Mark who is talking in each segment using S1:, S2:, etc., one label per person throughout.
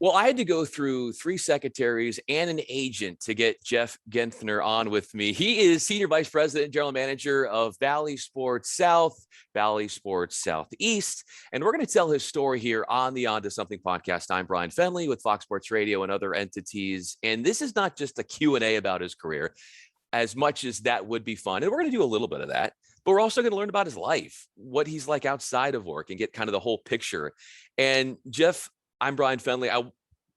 S1: Well, I had to go through 3 secretaries and an agent to get Jeff Genthner on with me. He is Senior Vice President and General Manager of Bally Sports South, Bally Sports Southeast. And we're going to tell his story here on the On to Something podcast. I'm Bryan Fenley with Fox Sports Radio and other entities. And this is not just a Q&A about his career, as much as that would be fun. And we're going to do a little bit of that. But we're also going to learn about his life, what he's like outside of work, and get kind of the whole picture. And Jeff, I'm Bryan Fenley. I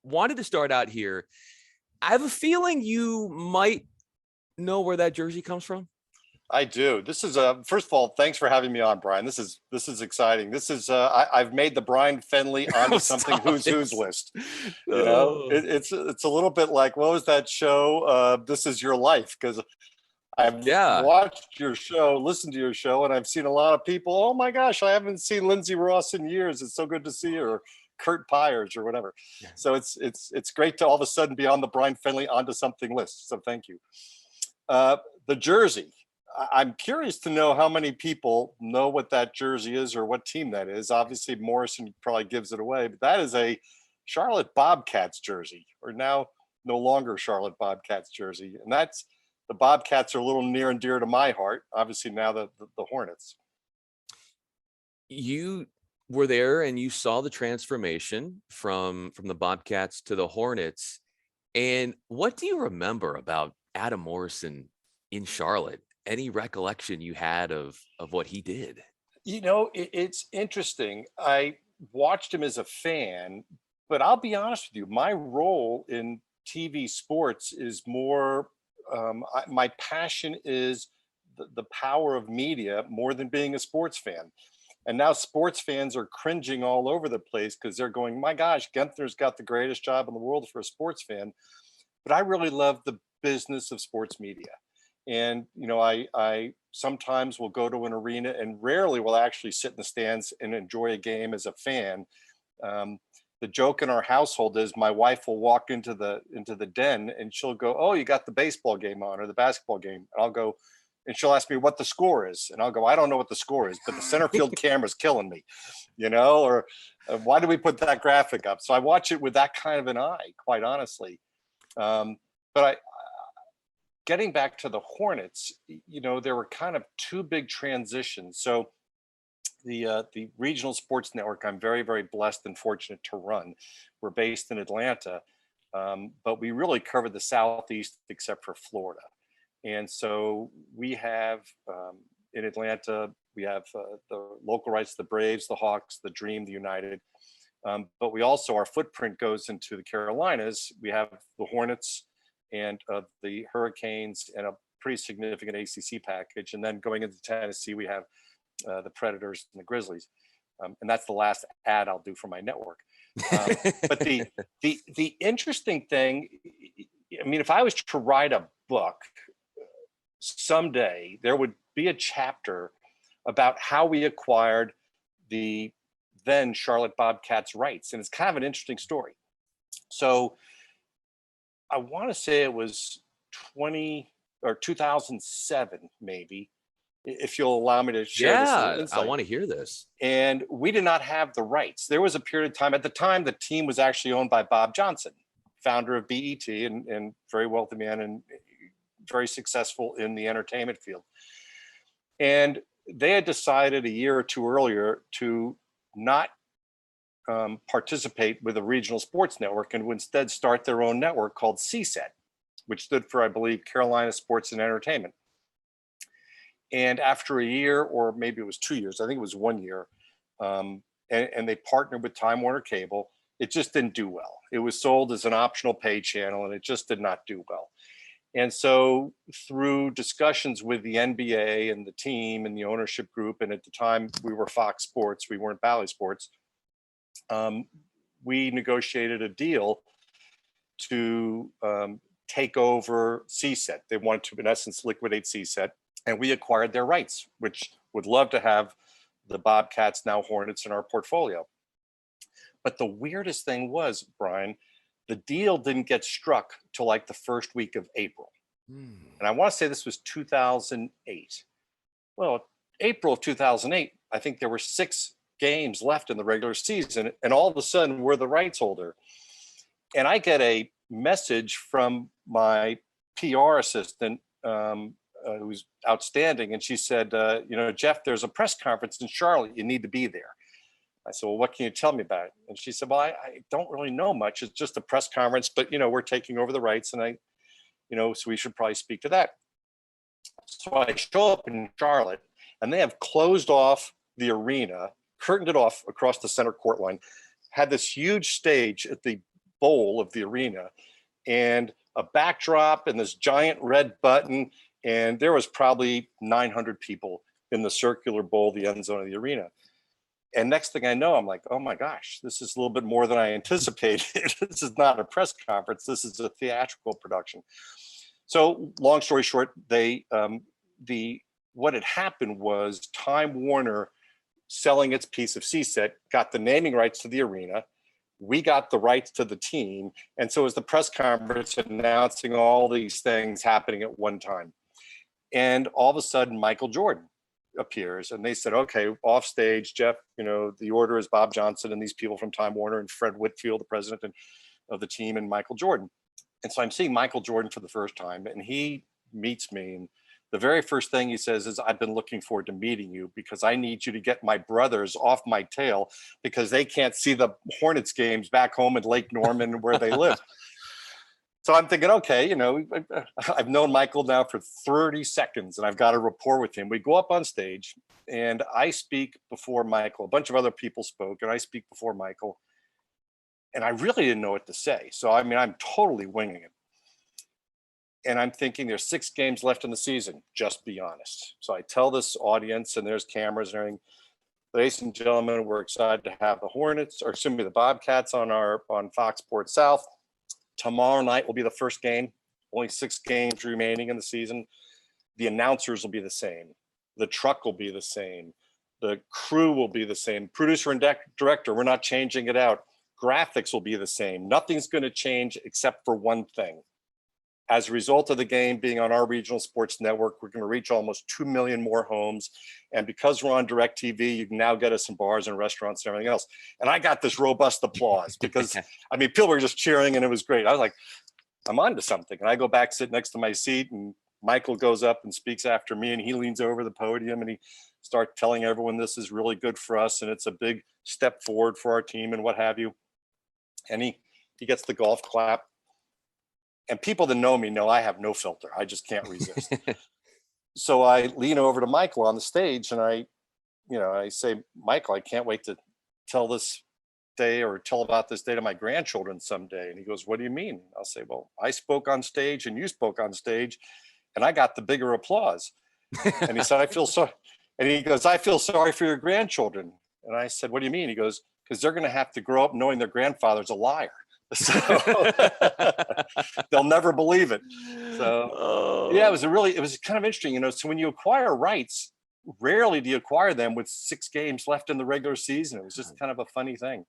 S1: wanted to start out here. I have a feeling you might know where that jersey comes from.
S2: I do. This is first of all, thanks for having me on, Bryan. This is exciting. This is I've made the Bryan Fenley on something who's list. You know, it's a little bit like, what was that show? This Is Your Life, because I've watched your show, listened to your show, and I've seen a lot of people. Oh my gosh, I haven't seen Lindsay Ross in years. It's so good to see her. Or Kurt Pyers or whatever. So it's great to all of a sudden be on the Bryan Fenley onto something list. So thank you. The jersey. I'm curious to know how many people know what that jersey is or what team that is. Obviously, Morrison probably gives it away, but that is a Charlotte Bobcats jersey, or now no longer Charlotte Bobcats jersey. And that's, the Bobcats are a little near and dear to my heart. Obviously now the Hornets.
S1: You were there and you saw the transformation from the Bobcats to the Hornets. And what do you remember about Adam Morrison in Charlotte? Any recollection you had of what he did?
S2: You know, it's interesting. I watched him as a fan, but I'll be honest with you, my role in TV sports is more, my passion is the power of media more than being a sports fan. And now sports fans are cringing all over the place because they're going, my gosh, Genthner's got the greatest job in the world for a sports fan. But I really love the business of sports media. And, you know, I sometimes will go to an arena and rarely will actually sit in the stands and enjoy a game as a fan. The joke in our household is my wife will walk into the den and she'll go, oh, you got the baseball game on or the basketball game. And I'll go, and she'll ask me what the score is. And I'll go, I don't know what the score is, but the center field camera's killing me, you know, or why do we put that graphic up? So I watch it with that kind of an eye, quite honestly. But getting back to the Hornets, you know, there were kind of two big transitions. So the regional sports network, I'm very, very blessed and fortunate to run. We're based in Atlanta, but we really cover the Southeast except for Florida. And so we have in Atlanta, we have the local rights, the Braves, the Hawks, the Dream, the United. But we also, our footprint goes into the Carolinas. We have the Hornets and the Hurricanes and a pretty significant ACC package. And then going into Tennessee, we have the Predators and the Grizzlies. And that's the last ad I'll do for my network. But the interesting thing, I mean, if I was to write a book, someday there would be a chapter about how we acquired the then Charlotte Bobcats rights. And it's kind of an interesting story. So I want to say it was 2007, maybe, if you'll allow me to share this little insight.
S1: I want to hear this.
S2: And we did not have the rights. There was a period of time, at the time, the team was actually owned by Bob Johnson, founder of BET and very wealthy man and very successful in the entertainment field. And they had decided a year or two earlier to not participate with a regional sports network and would instead start their own network called CSET, which stood for, I believe, Carolina Sports and Entertainment. And after a year, or maybe it was 2 years, I think it was 1 year, and they partnered with Time Warner Cable, it just didn't do well. It was sold as an optional pay channel and it just did not do well. And so through discussions with the NBA and the team and the ownership group, and at the time we were Fox Sports, we weren't Bally Sports, we negotiated a deal to take over CSET. They wanted to, in essence, liquidate CSET, and we acquired their rights, which would love to have the Bobcats, now Hornets, in our portfolio. But the weirdest thing was, Bryan, the deal didn't get struck till like the first week of April. And I want to say this was 2008. Well, April of 2008, I think there were 6 games left in the regular season, and all of a sudden we're the rights holder. And I get a message from my PR assistant, who's outstanding. And she said, Jeff, there's a press conference in Charlotte. You need to be there. I said, well, what can you tell me about it? And she said, well, I don't really know much. It's just a press conference, but, we're taking over the rights, and so we should probably speak to that. So I show up in Charlotte, and they have closed off the arena, curtained it off across the center court line, had this huge stage at the bowl of the arena, and a backdrop and this giant red button. And there was probably 900 people in the circular bowl, the end zone of the arena. And next thing I know, I'm like, oh my gosh, this is a little bit more than I anticipated. This is not a press conference. This is a theatrical production. So long story short, what had happened was Time Warner, selling its piece of CSET, got the naming rights to the arena. We got the rights to the team. And so it was the press conference announcing all these things happening at one time. And all of a sudden, Michael Jordan appears, and they said, okay, off stage, Jeff, the order is Bob Johnson and these people from Time Warner and Fred Whitfield, the president of the team, and Michael Jordan. And so I'm seeing Michael Jordan for the first time, and he meets me. And the very first thing he says is, I've been looking forward to meeting you because I need you to get my brothers off my tail because they can't see the Hornets games back home in Lake Norman where they live. So I'm thinking, okay, I've known Michael now for 30 seconds and I've got a rapport with him. We go up on stage and I speak before Michael. A bunch of other people spoke and I speak before Michael. And I really didn't know what to say. So, I'm totally winging it. And I'm thinking there's 6 games left in the season. Just be honest. So I tell this audience, and there's cameras and everything. Ladies and gentlemen, we're excited to have the Bobcats on Fox Sports South. Tomorrow night will be the first game. Only 6 games remaining in the season. The announcers will be the same. The truck will be the same. The crew will be the same. Producer and director, we're not changing it out. Graphics will be the same. Nothing's going to change except for one thing. As a result of the game being on our regional sports network, we're going to reach almost 2 million more homes. And because we're on DirecTV, you can now get us in bars and restaurants and everything else. And I got this robust applause because, people were just cheering and it was great. I was like, I'm on to something. And I go back, sit next to my seat, and Michael goes up and speaks after me, and he leans over the podium and he starts telling everyone this is really good for us and it's a big step forward for our team and what have you. And he gets the golf clap. And people that know me know I have no filter. I just can't resist. So I lean over to Michael on the stage and I say, Michael, I can't wait to tell this day or tell about this day to my grandchildren someday. And he goes, what do you mean? I'll say, well, I spoke on stage and you spoke on stage and I got the bigger applause. And he said, I feel sorry. And he goes, I feel sorry for your grandchildren. And I said, what do you mean? He goes, because they're going to have to grow up knowing their grandfather's a liar. So they'll never believe it. So yeah, it was kind of interesting, so when you acquire rights, rarely do you acquire them with 6 games left in the regular season. It was just kind of a funny thing.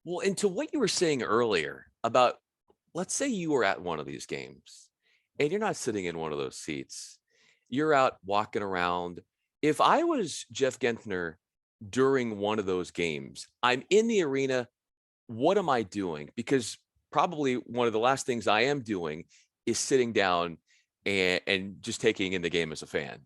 S1: Well, and to what you were saying earlier about, let's say you were at one of these games and you're not sitting in one of those seats, you're out walking around. If I was Jeff Genthner during one of those games, I'm in the arena, what am I doing? Because probably one of the last things I am doing is sitting down and just taking in the game as a fan.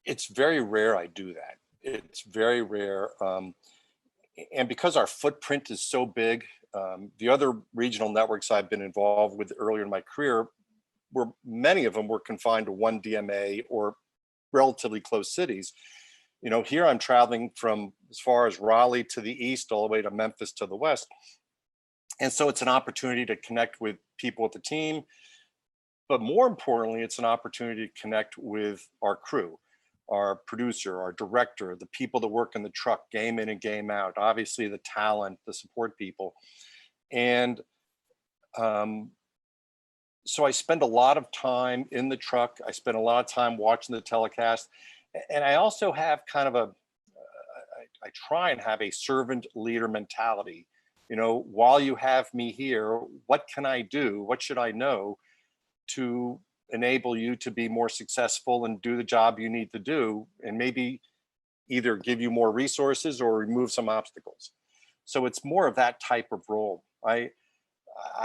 S2: It's very rare I do that. It's very rare. And because our footprint is so big, the other regional networks I've been involved with earlier in my career, many of them were confined to one DMA or relatively close cities. Here I'm traveling from as far as Raleigh to the east, all the way to Memphis to the west. And so it's an opportunity to connect with people at the team. But more importantly, it's an opportunity to connect with our crew, our producer, our director, the people that work in the truck, game in and game out, obviously the talent, the support people. And so I spend a lot of time in the truck. I spend a lot of time watching the telecast. And I also have kind of I try and have a servant leader mentality. While you have me here, what can I do? What should I know to enable you to be more successful and do the job you need to do, and maybe either give you more resources or remove some obstacles? So it's more of that type of role.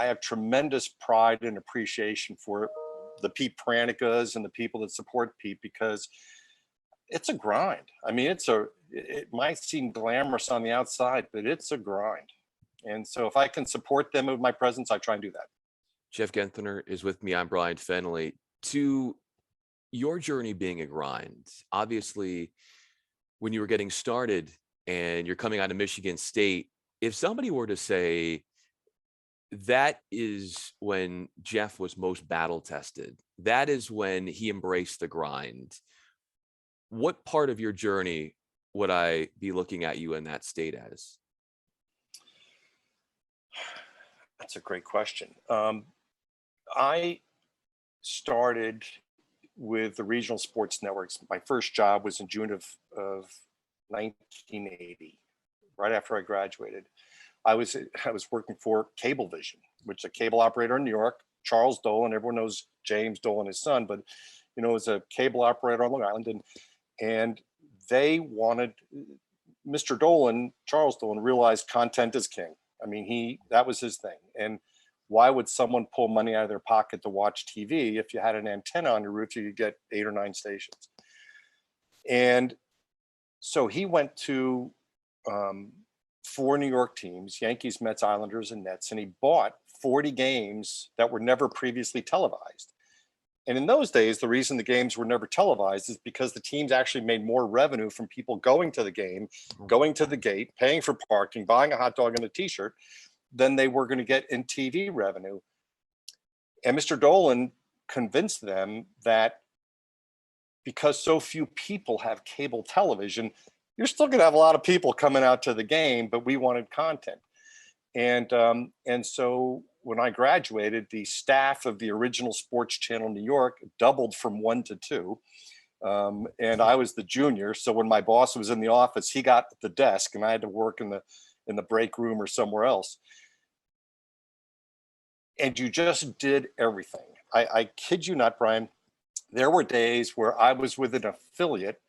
S2: have tremendous pride and appreciation for the Pete Pranicas and the people that support Pete, because it's a grind. I mean, it might seem glamorous on the outside, but it's a grind. And so if I can support them with my presence, I try and do that.
S1: Jeff Genthner is with me. I'm Bryan Fenley. To your journey being a grind, obviously, when you were getting started and you're coming out of Michigan State, if somebody were to say that is when Jeff was most battle tested, that is when he embraced the grind, what part of your journey would I be looking at you in that state as?
S2: That's a great question. I started with the regional sports networks. My first job was in June of 1980, right after I graduated. I was working for Cablevision, which is a cable operator in New York. Charles Dolan, everyone knows James Dolan, his son, but it was a cable operator on Long Island, and they wanted Mr. Dolan, Charles Dolan, realized content is king. I mean, that was his thing. And why would someone pull money out of their pocket to watch TV? If you had an antenna on your roof, you could get 8 or 9 stations. And so he went to 4 New York teams: Yankees, Mets, Islanders, and Nets, and he bought 40 games that were never previously televised. And in those days, the reason the games were never televised is because the teams actually made more revenue from people going to the game, going to the gate, paying for parking, buying a hot dog and a t-shirt, than they were going to get in TV revenue. And Mr. Dolan convinced them that because so few people have cable television, you're still going to have a lot of people coming out to the game, but we wanted content. And so when I graduated, the staff of the original Sports Channel New York doubled from 1 to 2. And I was the junior. So when my boss was in the office, he got the desk and I had to work in the break room or somewhere else. And you just did everything. I kid you not, Brian. There were days where I was with an affiliate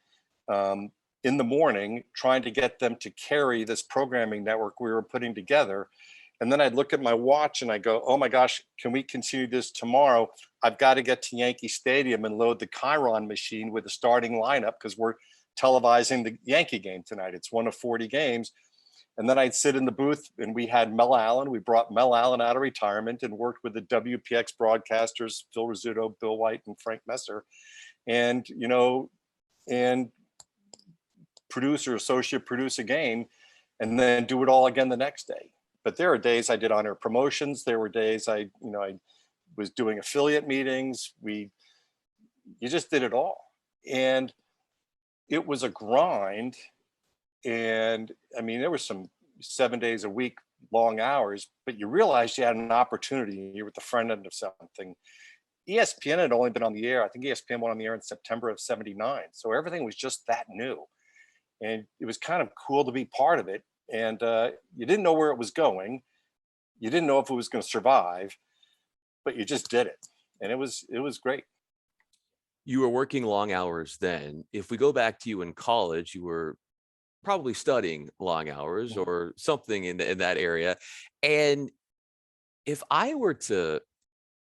S2: in the morning trying to get them to carry this programming network we were putting together. And then I'd look at my watch and I go, oh my gosh, can we continue this tomorrow? I've got to get to Yankee Stadium and load the Chiron machine with the starting lineup because we're televising the Yankee game tonight. It's one of 40 games. And then I'd sit in the booth and we had Mel Allen. We brought Mel Allen out of retirement and worked with the WPX broadcasters, Phil Rizzuto, Bill White, and Frank Messer. And, and associate produce a game and then do it all again the next day. But there are days I did on-air promotions. There were days I was doing affiliate meetings. You just did it all. And it was a grind. And I mean, there was some 7 days a week, long hours, but you realized you had an opportunity. You were at the front end of something. ESPN had only been on the air. I think ESPN went on the air in September of '79. So everything was just that new. And it was kind of cool to be part of it. And you didn't know where it was going. You didn't know if it was going to survive, but you just did it. And it was great.
S1: You were working long hours then. If we go back to you in college, you were probably studying long hours or something in that area. And if I were to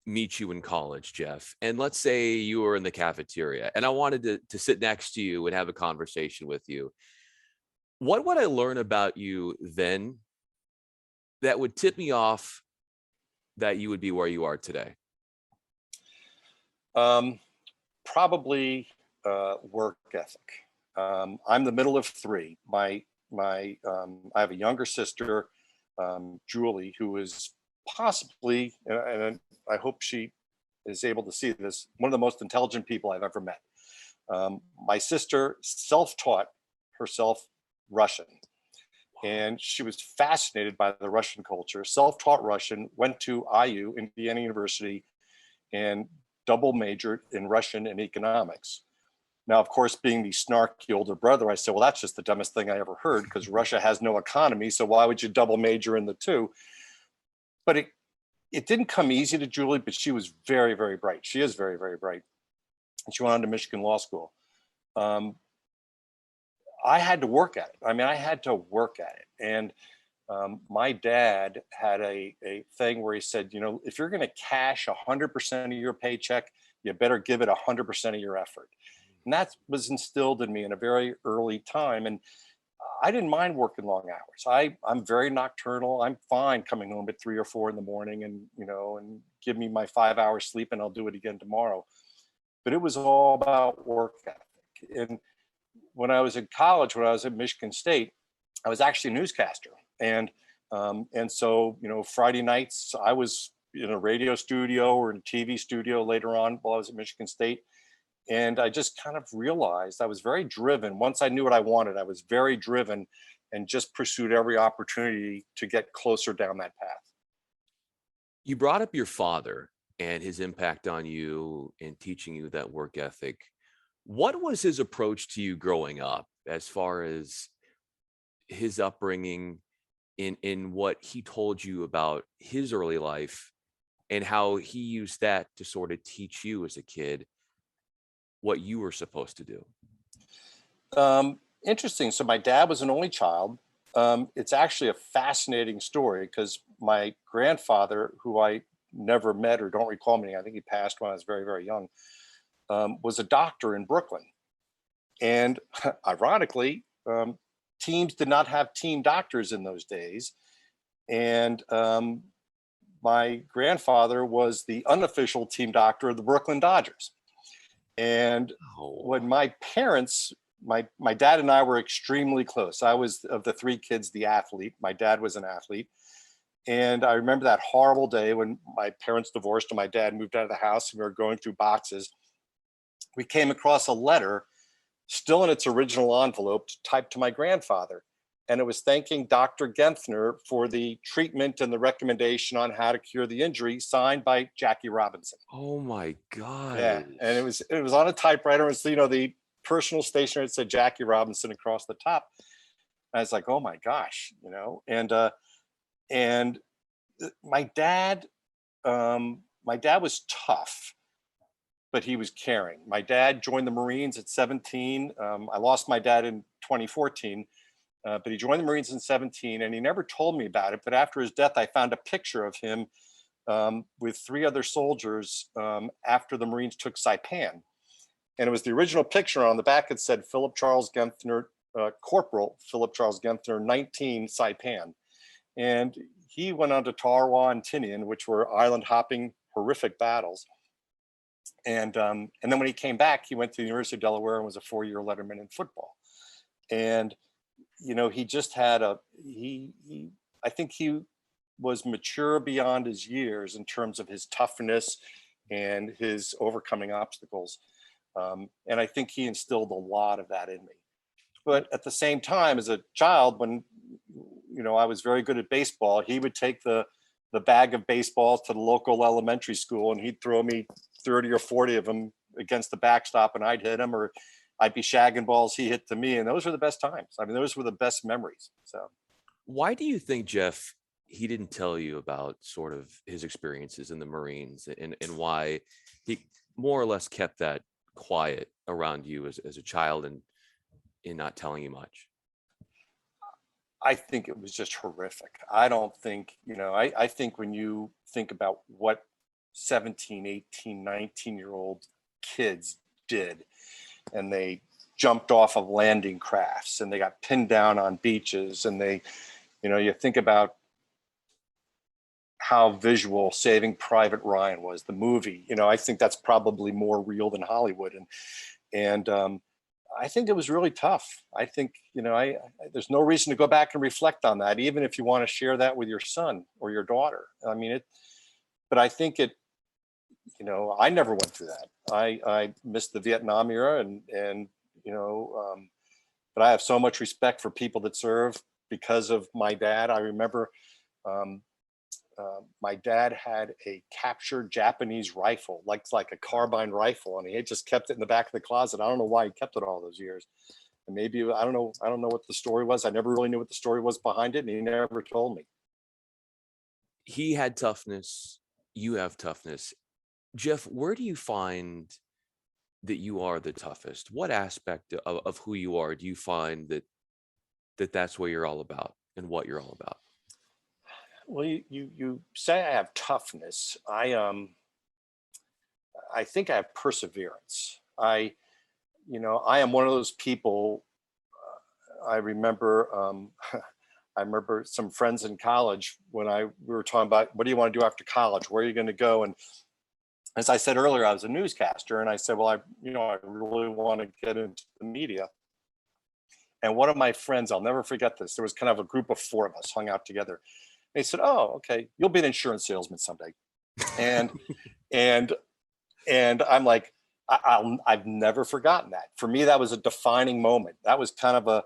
S1: meet you in college, Jeff, and let's say you were in the cafeteria and I wanted to sit next to you and have a conversation with you, what would I learn about you then that would tip me off that you would be where you are today?
S2: Probably work ethic. I'm the middle of 3. I have a younger sister, Julie, who is possibly, and I hope she is able to see this, one of the most intelligent people I've ever met. My sister self-taught herself Russian, and she was fascinated by the Russian culture, self-taught Russian, went to IU, Indiana University, and double majored in Russian and economics. Now, of course, being the snarky older brother, I said, well, that's just the dumbest thing I ever heard because Russia has no economy. So why would you double major in the two? But it didn't come easy to Julie, but she was very, very bright. She is very, very bright. And she went on to Michigan Law School. I had to work at it. I mean, I had to work at it. And My dad had a thing where he said, if you're going to cash 100% of your paycheck, you better give it 100% of your effort. And that was instilled in me in a very early time. And I didn't mind working long hours. I'm very nocturnal. I'm fine coming home at 3 or 4 in the morning and give me my 5 hours sleep and I'll do it again tomorrow. But it was all about work ethic. And when I was in college, when I was at Michigan State, I was actually a newscaster. And so, Friday nights I was in a radio studio or in a TV studio later on while I was at Michigan State. And I just kind of realized I was very driven. Once I knew what I wanted, I was very driven and just pursued every opportunity to get closer down that path.
S1: You brought up your father and his impact on you in teaching you that work ethic. What was his approach to you growing up as far as his upbringing in what he told you about his early life and how he used that to sort of teach you as a kid what you were supposed to do?
S2: Interesting. So my dad was an only child. It's actually a fascinating story because my grandfather, who I never met or don't recall meeting, I think he passed when I was very, very young, was a doctor in Brooklyn. And ironically, teams did not have team doctors in those days. And my grandfather was the unofficial team doctor of the Brooklyn Dodgers. And when my parents, my dad and I were extremely close. I was, of the three kids, the athlete. My dad was an athlete. And I remember that horrible day when my parents divorced and my dad moved out of the house and we were going through boxes. We came across a letter still in its original envelope typed to my grandfather. And it was thanking Dr. Genthner for the treatment and the recommendation on how to cure the injury, signed by Jackie Robinson.
S1: Oh my
S2: Yeah. And
S1: gosh.
S2: it was on a typewriter. It was, the personal stationer. It said Jackie Robinson across the top. And I was like, oh my gosh, and my dad, was tough, but he was caring. My dad joined the Marines at 17. I lost my dad in 2014, but he joined the Marines in 17 and he never told me about it. But after his death, I found a picture of him with 3 other soldiers after the Marines took Saipan. And it was the original picture. On the back it said Philip Charles Genthner, Corporal Philip Charles Genthner, 19 Saipan. And he went on to Tarawa and Tinian, which were island hopping, horrific battles. And then when he came back, he went to the University of Delaware and was a 4-year letterman in football. And he just had I think he was mature beyond his years in terms of his toughness and his overcoming obstacles. And I think he instilled a lot of that in me. But at the same time, as a child, when I was very good at baseball, he would take the bag of baseballs to the local elementary school and he'd throw me 30 or 40 of them against the backstop and I'd hit him, or I'd be shagging balls he hit to me. And those were the best times. I mean, those were the best memories. So
S1: Why do you think, Jeff, he didn't tell you about sort of his experiences in the Marines and why he more or less kept that quiet around you as a child and in not telling you much?
S2: I think it was just horrific. I don't think, I think when you think about what 17, 18, 19-year-old kids did, and they jumped off of landing crafts and they got pinned down on beaches, and you think about how visual Saving Private Ryan was, the movie. I think that's probably more real than Hollywood. And I think it was really tough. I think, there's no reason to go back and reflect on that, even if you want to share that with your son or your daughter. I mean, but I think I never went through that. I missed the Vietnam era but I have so much respect for people that serve because of my dad. I remember my dad had a captured Japanese rifle, like a carbine rifle, and he had just kept it in the back of the closet. I don't know why he kept it all those years. And maybe, I don't know what the story was. I never really knew what the story was behind it, and he never told me.
S1: He had toughness. You have toughness. Jeff, where do you find that you are the toughest? What aspect of who you are do you find that's what you're all about and what you're all about?
S2: Well, you say I have toughness. I think I have perseverance. I am one of those people. I remember I remember some friends in college when we were talking about what do you want to do after college? Where are you going to go? And as I said earlier, I was a newscaster, and I said, well, I really want to get into the media. And one of my friends, I'll never forget this. There was kind of a group of four of us hung out together. They said, "Oh, okay, you'll be an insurance salesman someday." And and I'm like, I've never forgotten that. For me, that was a defining moment. That was kind of a,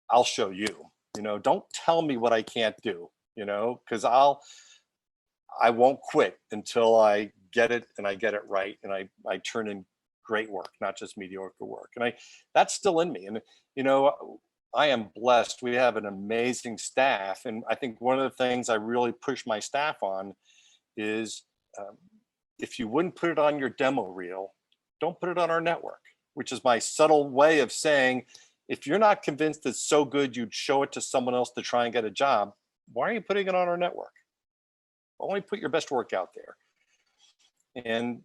S2: I'll show you. Don't tell me what I can't do. Because I won't quit until I get it and I get it right and I turn in great work, not just mediocre work. And that's still in me. And I am blessed. We have an amazing staff, and I think one of the things I really push my staff on is um, if you wouldn't put it on your demo reel, don't put it on our network, which is my subtle way of saying, if you're not convinced it's so good you'd show it to someone else to try and get a job, why are you putting it on our network? Only put your best work out there. And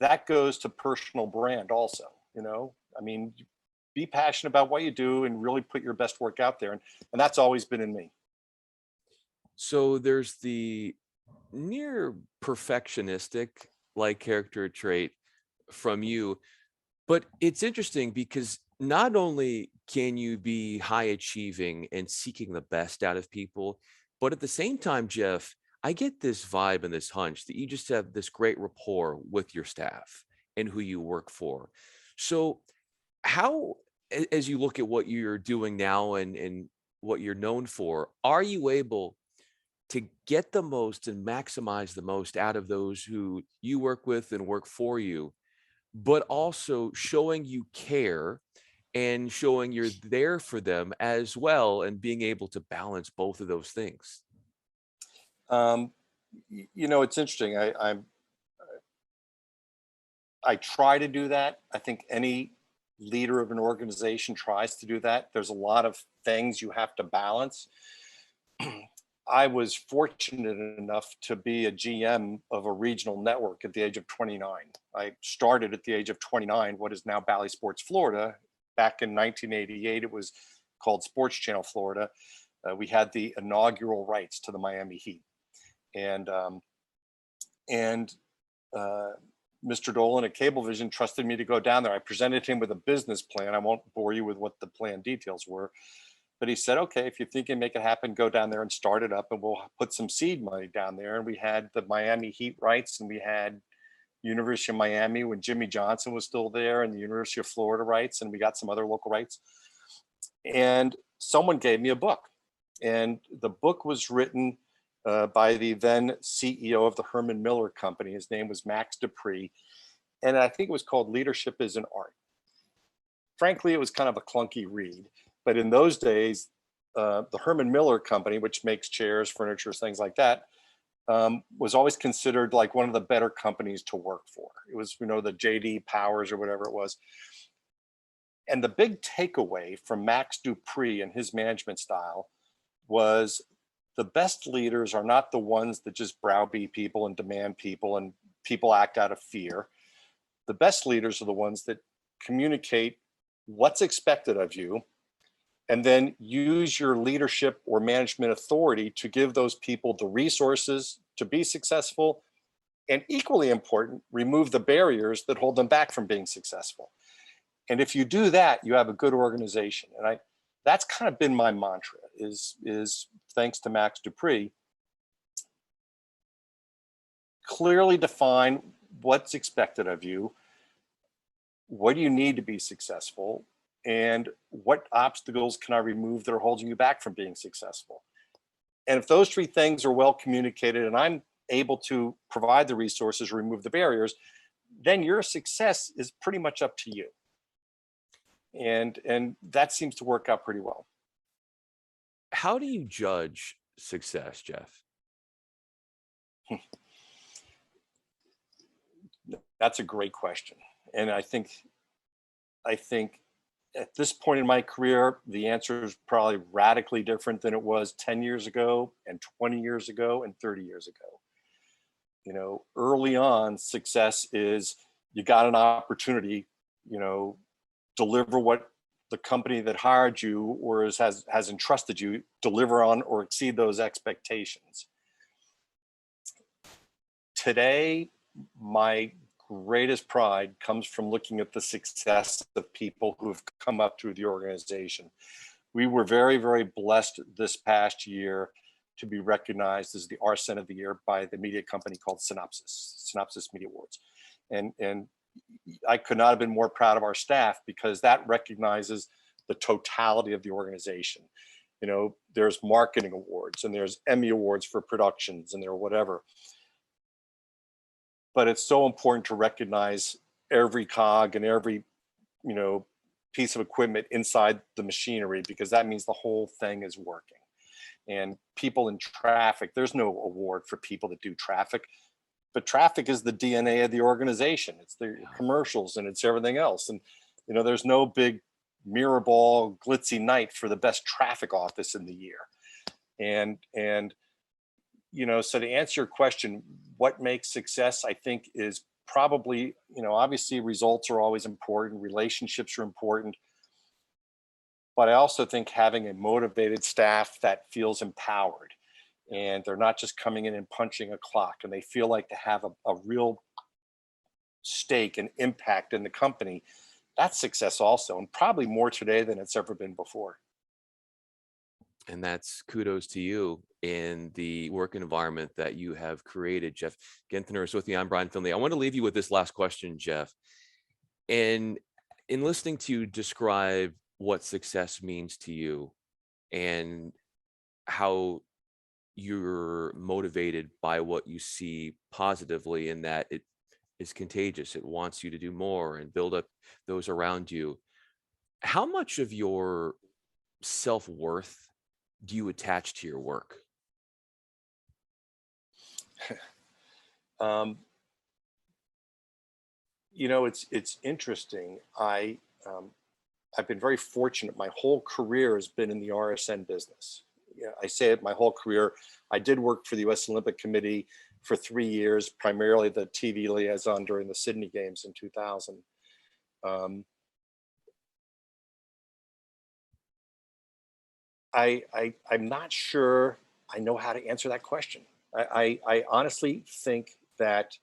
S2: that goes to personal brand also. I mean, be passionate about what you do and really put your best work out there. And that's always been in me.
S1: So there's the near perfectionistic like character trait from you, but it's interesting because not only can you be high achieving and seeking the best out of people, but at the same time, Jeff, I get this vibe and this hunch that you just have this great rapport with your staff and who you work for. So how, as you look at what you're doing now and what you're known for, are you able to get the most and maximize the most out of those who you work with and work for you, but also showing you care and showing you're there for them as well, and being able to balance both of those things?
S2: Um, it's interesting. I try to do that. I think any leader of an organization tries to do that. There's a lot of things you have to balance. I was fortunate enough to be a GM of a regional network at the age of 29. I started at the age of 29, what is now Bally Sports Florida. Back in 1988, it was called Sports Channel Florida. We had the inaugural rights to the Miami Heat. And Mr. Dolan at Cablevision trusted me to go down there. I presented him with a business plan. I won't bore you with what the plan details were, but he said, okay, if you think you can make it happen, go down there and start it up, and we'll put some seed money down there. And we had the Miami Heat rights, and we had University of Miami when Jimmy Johnson was still there, and the University of Florida rights, and we got some other local rights. And someone gave me a book, and the book was written by the then CEO of the Herman Miller Company. His name was Max Dupree, and I think it was called Leadership is an Art. Frankly, it was kind of a clunky read, but in those days, the Herman Miller Company, which makes chairs, furniture, things like that, was always considered like one of the better companies to work for. It was, the JD Powers or whatever it was. And the big takeaway from Max Dupree and his management style was the best leaders are not the ones that just browbeat people and demand people and people act out of fear. The best leaders are the ones that communicate what's expected of you and then use your leadership or management authority to give those people the resources to be successful, and equally important, remove the barriers that hold them back from being successful. And if you do that, you have a good organization. And that's kind of been my mantra is thanks to Max Dupree, clearly define what's expected of you, what do you need to be successful, and what obstacles can I remove that are holding you back from being successful. And if those three things are well communicated and I'm able to provide the resources, remove the barriers, then your success is pretty much up to you. And that seems to work out pretty well.
S1: How do you judge success, Jeff?
S2: That's a great question. And I think At this point in my career, the answer is probably radically different than it was 10 years ago and 20 years ago and 30 years ago. Early on, success is you got an opportunity, you know, deliver what the company that hired you or has entrusted you, deliver on or exceed those expectations. Today, my greatest pride comes from looking at the success of people who have come up through the organization. We were very, very blessed this past year to be recognized as the RSN of the Year by the media company called Synopsis Media Awards. And I could not have been more proud of our staff because that recognizes the totality of the organization. There's marketing awards and there's Emmy awards for productions and there whatever. But it's so important to recognize every cog and every, piece of equipment inside the machinery, because that means the whole thing is working. And people in traffic, there's no award for people that do traffic, but traffic is the DNA of the organization. It's the commercials and it's everything else. And, there's no big mirror ball glitzy night for the best traffic office in the year. And so to answer your question, what makes success, I think, is probably, obviously results are always important, relationships are important. But I also think having a motivated staff that feels empowered and they're not just coming in and punching a clock and they feel like they have a real stake and impact in the company, that's success also, and probably more today than it's ever been before.
S1: And that's kudos to you in the work environment that you have created. Jeff Genthner is with me. I'm Bryan Fenley. I want to leave you with this last question, Jeff. And in listening to you describe what success means to you and how you're motivated by what you see positively, in that it is contagious, it wants you to do more and build up those around you, how much of your self-worth do you attach to your work?
S2: It's interesting. I've been very fortunate. My whole career has been in the RSN business. I say it, my whole career. I did work for the U.S. Olympic Committee for 3 years, primarily the TV liaison during the Sydney Games in 2000. I'm not sure I know how to answer that question. I honestly think that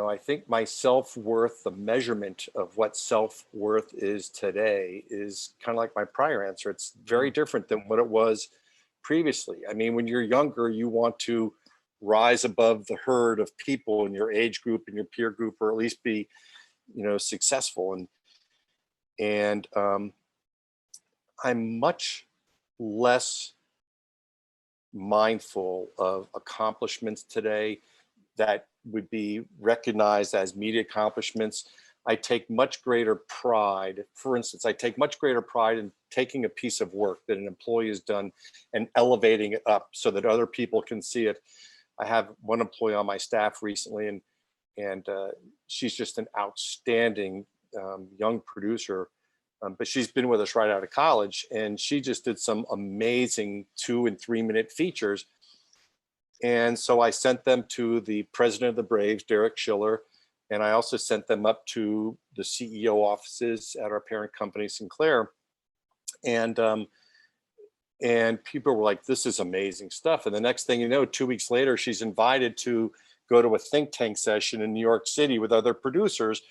S2: I think my self-worth, the measurement of what self-worth is today, is kind of like my prior answer. It's very different than what it was previously. I mean, when you're younger, you want to rise above the herd of people in your age group and your peer group, or at least be, successful. And I'm much less mindful of accomplishments today that would be recognized as media accomplishments. I take much greater pride. For instance, I take much greater pride in taking a piece of work that an employee has done and elevating it up so that other people can see it. I have one employee on my staff recently, and she's just an outstanding young producer. But she's been with us right out of college, and she just did some amazing 2 and 3 minute features. And so I sent them to the president of the Braves, Derek Schiller, and I also sent them up to the CEO offices at our parent company, Sinclair. And people were like, "This is amazing stuff." And the next thing you know, 2 weeks later, she's invited to go to a think tank session in New York City with other producers.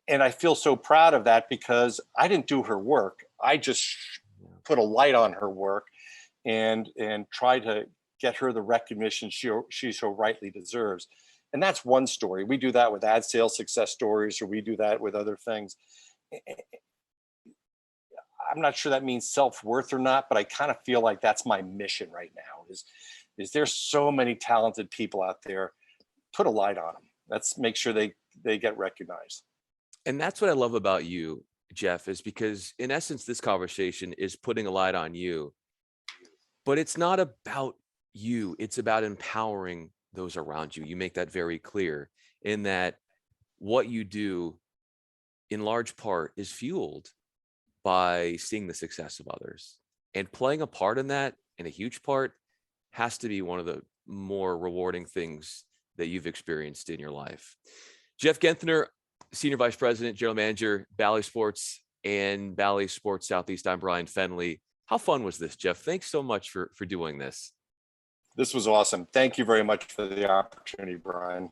S2: And I feel so proud of that because I didn't do her work. I just put a light on her work and try to get her the recognition she so rightly deserves. And that's one story. We do that with ad sales success stories, or we do that with other things. I'm not sure that means self-worth or not, but I kind of feel like that's my mission right now is there's so many talented people out there. Put a light on them. Let's make sure they get recognized.
S1: And that's what I love about you, Jeff, is because in essence, this conversation is putting a light on you, but it's not about you. It's about empowering those around you. You make that very clear. in that what you do in large part is fueled by seeing the success of others, and playing a part in that, and a huge part, has to be one of the more rewarding things that you've experienced in your life. Jeff Genthner, Senior Vice President, General Manager, Bally Sports and Bally Sports Southeast. I'm Bryan Fenley. How fun was this, Jeff? Thanks so much for doing this.
S2: This was awesome. Thank you very much for the opportunity, Brian.